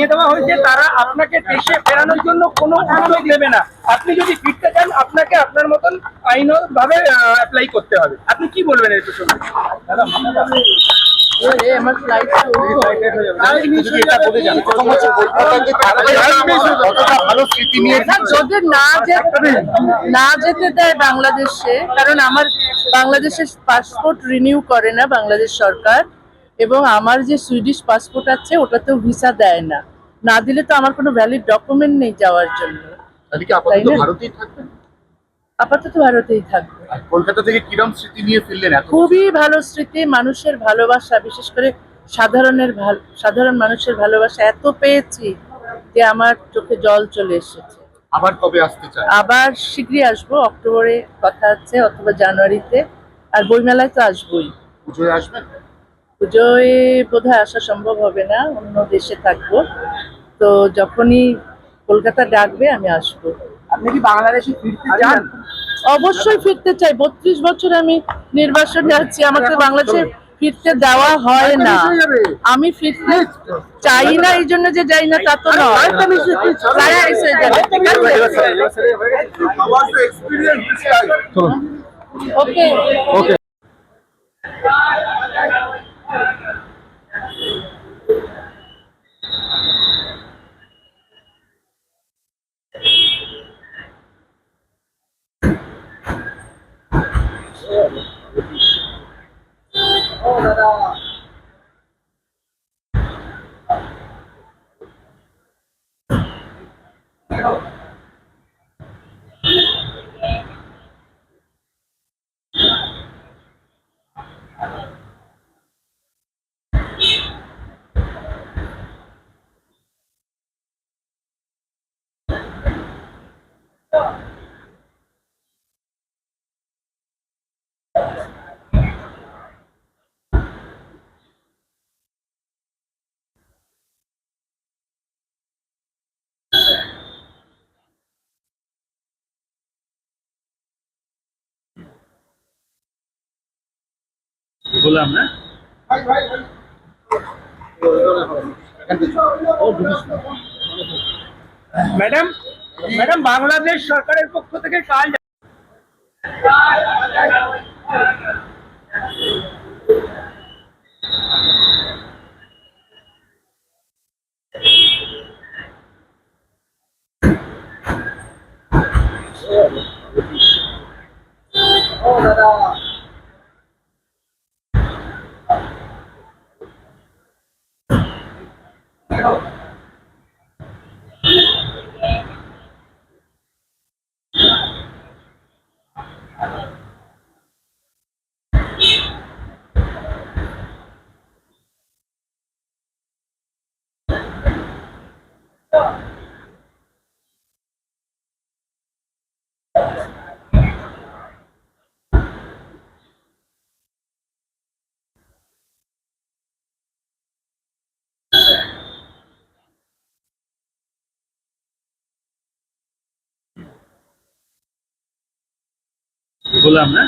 জানিয়ে দেওয়া হয়েছে তারা আপনাকে দেশে ফেরানোর জন্য কোনো অনুমতি দেবে না। আপনি যদি ফিরতে চান আপনাকে আপনার মতন আইনভাবে অ্যাপ্লাই করতে হবে। আপনি কি বলবেন এই প্রসঙ্গে? আমার ফ্লাইট যদি না যেতে দেয় বাংলাদেশে, কারণ আমার বাংলাদেশের পাসপোর্ট রিনিউ করে না বাংলাদেশ সরকার, এবং আমার যে সুইডিশ পাসপোর্ট আছে ওটাতেও ভিসা দেয় না। না দিলে তো আমার কোনো ভ্যালিড ডকুমেন্ট নেই যাওয়ার জন্য। আপাতত ভারতেই থাকবে। কলকাতা থেকে কিরম স্মৃতি নিয়ে ফিরলেন? খুবই ভালো স্মৃতি, মানুষের ভালোবাসা, বিশেষ করে সাধারণ মানুষের ভালোবাসা এত পেয়েছি যে আমার চোখে জল চলে এসেছে। আবার কবে আসতে চান? আবার শীঘ্রই আসবো, অক্টোবরে কথা আছে, অথবা জানুয়ারিতে। আর বইমেলায় তো আসবোই। পুজোয় আসবেন? পুজোয় বোধহয় আসা সম্ভব হবে না, অন্য দেশে থাকবো। তো যখনই কলকাতা ডাকবে আমি আসবো। আপনি কি বাংলাদেশে ফিরতে চান? অবশ্যই ফিরতে চাই। 32 বছর আমি নির্বাসনে আছি, আমাকে বাংলাদেশে ফিরতে দেওয়া হয় না। আমি ফিরতে চাই না, এই জন্য যে যাই না তা তো নয়। ওকে ওকে। বললাম না ম্যাডাম, বাংলাদেশ সরকারের পক্ষ থেকে কাল বললাম না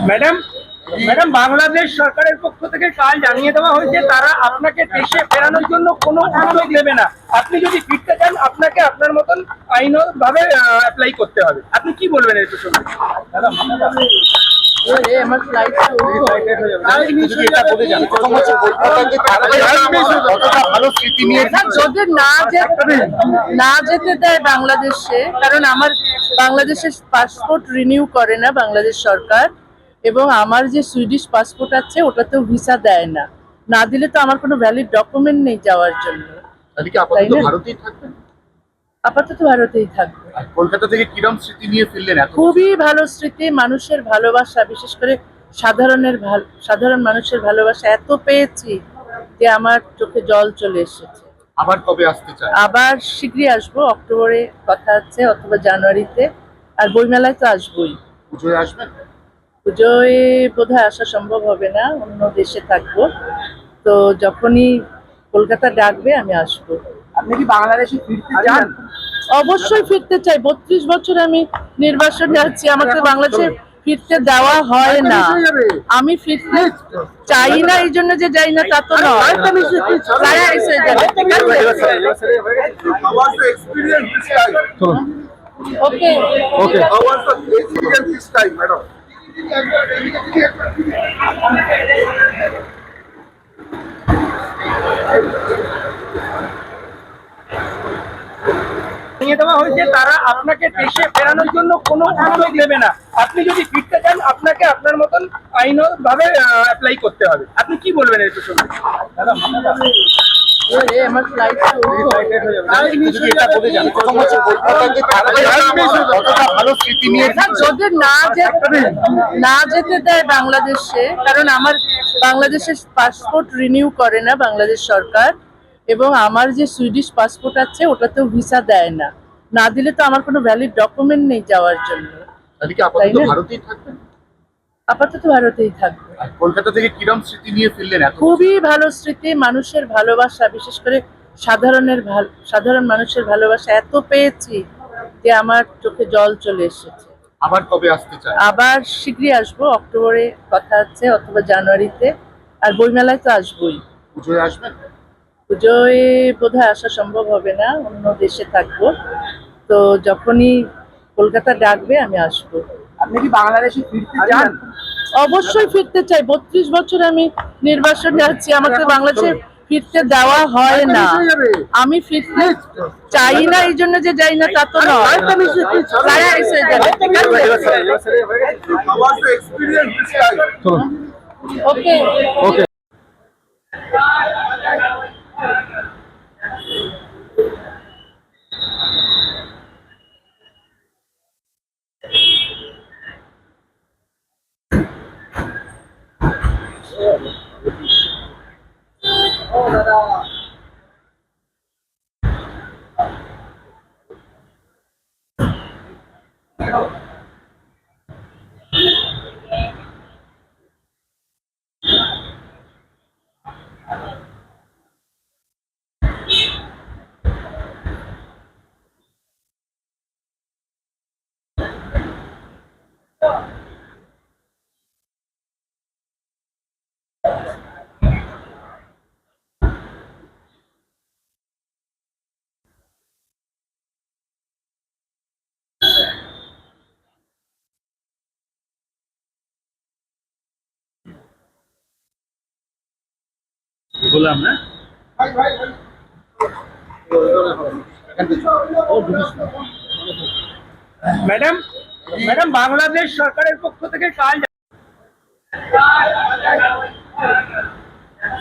ম্যাডাম, বাংলাদেশ সরকারের পক্ষ থেকে কাল জানিয়ে দেওয়া হয়েছে তারা আপনাকে দেশে ফেরানোর জন্য কোনো অনুমতি দেবে না। আপনি যদি ফিরতে চান আপনাকে আপনার মতন আইনভাবে অ্যাপ্লাই করতে হবে। আপনি কি বলবেন এই প্রসঙ্গে? আমার ফ্লাইট যদি না যেতে দেয় বাংলাদেশে, কারণ আমার বাংলাদেশের পাসপোর্ট রিনিউ করে না বাংলাদেশ সরকার, এবং আমার যে সুইডিশ পাসপোর্ট আছে ওটাতেও ভিসা দেয় না। না দিলে তো আমার কোনো ভ্যালিড ডকুমেন্ট নেই যাওয়ার জন্য। ভারতেই থাকবেন? আপাতত ভারতেই থাকবে। কলকাতা থেকে কিরম স্মৃতি নিয়ে ফিরলেন? খুবই ভালো স্মৃতি, মানুষের ভালোবাসা, বিশেষ করে সাধারণ মানুষের ভালোবাসা এত পেয়েছি যে আমার চোখে জল চলে এসেছে। আবার কবে আসতে চান? আবার শীঘ্রই আসবো, অক্টোবরে কথা আছে, অথবা জানুয়ারিতে। আর বইমেলায় তো আসবোই। পুজোয় আসবেন? পুজোয় বোধহয় আসা সম্ভব হবে না, অন্য দেশে থাকবো। তো যখনই কলকাতা ডাকবে আমি আসবো। আপনি কি বাংলাদেশে ফিরতে চান? অবশ্যই ফিরতে চাই। 32 বছর আমি নির্বাসনে আছি, আমাকে বাংলাদেশে ফিরতে দেওয়া হয় না। আমি ফিরতে চাই না এই জন্য যে যাই না তা তো নয়। License হয়ে যাবে, ঠিক আছে? How was the experience this time? Okay How was the experience this time, madam? জানিয়ে দেওয়া হয়েছে তারা আপনাকে দেশে ফেরানোর জন্য কোনো উদ্যোগ নেবে না। আপনি যদি ফিরতে চান আপনাকে আপনার মতন আইনভাবে অ্যাপ্লাই করতে হবে। আপনি কি বলবেন এই প্রসঙ্গে? আমার ফ্লাইট যদি এটা বলে যান, প্রথম হচ্ছে কলকাতাতে থাকবে কতটা ভালো স্মৃতি নিয়ে যদি না যেতে দেয় বাংলাদেশে, কারণ আমার বাংলাদেশের পাসপোর্ট রিনিউ করে না বাংলাদেশ সরকার, এবং আমার যে সুইডিশ পাসপোর্ট আছে ওটাতেও ভিসা দেয় না। না দিলে তো আমার কোনো ভ্যালিড ডকুমেন্ট নেই যাওয়ার জন্য। তাহলে কি আপাতত তাই না? ভারতেই থাকবেন? আপাতত ভারতেই থাকবে। আর কলকাতা থেকে কিরম স্মৃতি নিয়ে ফিরলেন এত? খুবই ভালো স্মৃতি, মানুষের ভালোবাসা, বিশেষ করে সাধারণ মানুষের ভালোবাসা এত পেয়েছি যে আমার চোখে জল চলে এসেছে। আবার কবে আসতে চান? আবার শীঘ্রই আসবো, অক্টোবরে কথা আছে অথবা জানুয়ারিতে। আর বইমেলায় তো আসবোই। পুজোয় আসবেন? পুজোয় বোধহয় আসা সম্ভব হবে না, অন্য দেশে থাকবো। তো যখনই কলকাতা ডাকবে আমি আসবো। আপনি কি বাংলাদেশে ফিরতে চান? অবশ্যই ফিরতে চাই। 32 বছর আমি নির্বাসনে আছি, আমাকে বাংলাদেশে ফিরতে দেওয়া হয় না। আমি ফিরতে চাই না এই জন্য যে যাই না তা তো নয়। License হয়ে যাবে, ঠিক আছে? How was the experience this time? ওকে বললাম না ম্যাডাম বাংলাদেশ সরকারের পক্ষ থেকে কাল